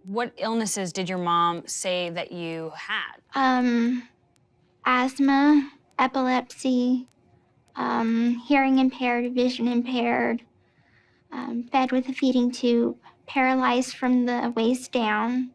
What illnesses did your mom say that you had? Asthma, epilepsy, hearing impaired, vision impaired, fed with a feeding tube, paralyzed from the waist down.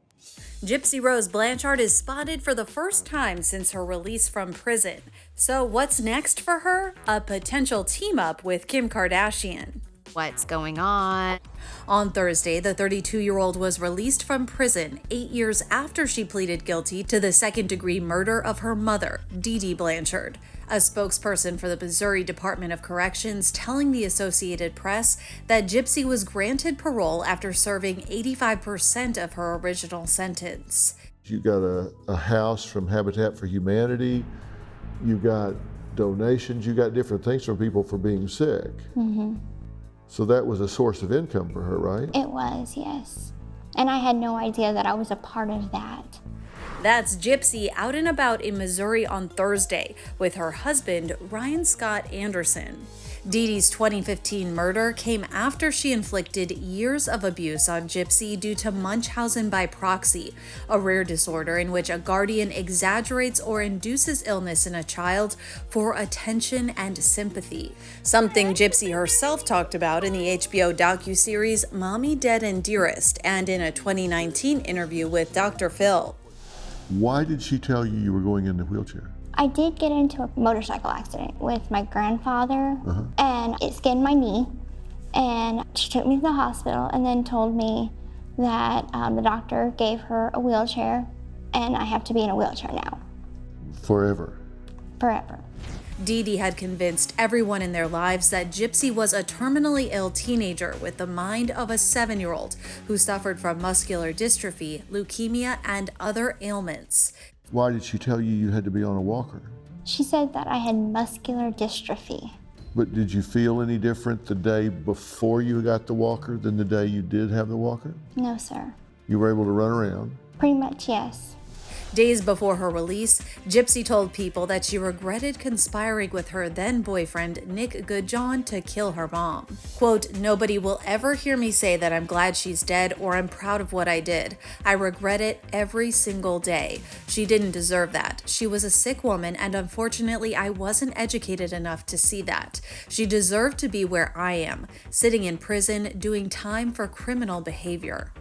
Gypsy Rose Blanchard is spotted for the first time since her release from prison. So what's next for her? A potential team-up with Kim Kardashian. What's going on? On Thursday, the 32-year-old was released from prison 8 years after she pleaded guilty to the second-degree murder of her mother, Dee Dee Blanchard. A spokesperson for the Missouri Department of Corrections telling the Associated Press that Gypsy was granted parole after serving 85% of her original sentence. You got a house from Habitat for Humanity, you got donations, you got different things from people for being sick. So that was a source of income for her, right? It was, yes. And I had no idea that I was a part of that. That's Gypsy out and about in Missouri on Thursday with her husband, Ryan Scott Anderson. Dee Dee's 2015 murder came after she inflicted years of abuse on Gypsy due to Munchausen by proxy, a rare disorder in which a guardian exaggerates or induces illness in a child for attention and sympathy. Something Gypsy herself talked about in the HBO docuseries Mommy, Dead, and Dearest, and in a 2019 interview with Dr. Phil. Why did she tell you you were going in the wheelchair? I did get into a motorcycle accident with my grandfather, and it skinned my knee. And she took me to the hospital and then told me that the doctor gave her a wheelchair, and I have to be in a wheelchair now. Forever. Forever. Dee Dee had convinced everyone in their lives that Gypsy was a terminally ill teenager with the mind of a 7-year-old who suffered from muscular dystrophy, leukemia, and other ailments. Why did she tell you you had to be on a walker? She said that I had muscular dystrophy. But did you feel any different the day before you got the walker than the day you did have the walker? No, sir. You were able to run around? Pretty much, yes. Days before her release, Gypsy told People that she regretted conspiring with her then-boyfriend Nick Goodjohn to kill her mom. Quote, "Nobody will ever hear me say that I'm glad she's dead or I'm proud of what I did. I regret it every single day. She didn't deserve that. She was a sick woman and unfortunately I wasn't educated enough to see that. She deserved to be where I am, sitting in prison doing time for criminal behavior."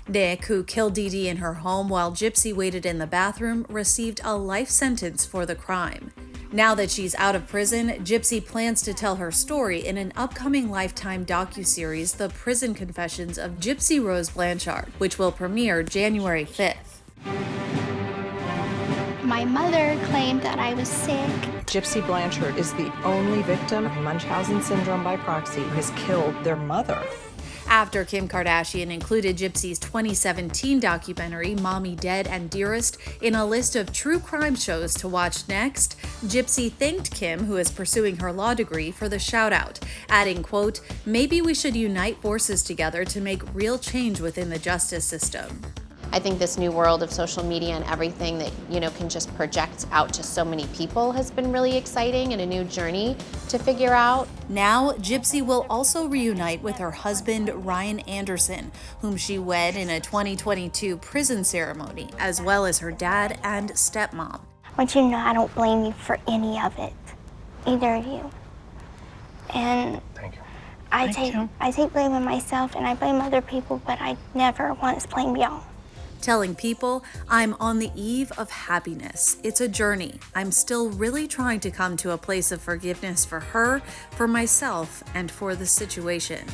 Nick, who killed Dee Dee in her home while Gypsy waited in the bathroom, received a life sentence for the crime. Now that she's out of prison, Gypsy plans to tell her story in an upcoming Lifetime docuseries, The Prison Confessions of Gypsy Rose Blanchard, which will premiere January 5th. My mother claimed that I was sick. Gypsy Blanchard is the only victim of Munchausen syndrome by proxy who has killed their mother. After Kim Kardashian included Gypsy's 2017 documentary, Mommy, Dead, and Dearest, in a list of true crime shows to watch next, Gypsy thanked Kim, who is pursuing her law degree, for the shout-out, adding, quote, "Maybe we should unite forces together to make real change within the justice system." I think this new world of social media and everything that, can just project out to so many people has been really exciting and a new journey to figure out. Now, Gypsy will also reunite with her husband, Ryan Anderson, whom she wed in a 2022 prison ceremony, as well as her dad and stepmom. I want you to know I don't blame you for any of it, either of you. And Thank you. I take blame on myself and I blame other people, but I never once blame y'all. Telling People, "I'm on the eve of happiness. It's a journey. I'm still really trying to come to a place of forgiveness for her, for myself, and for the situation."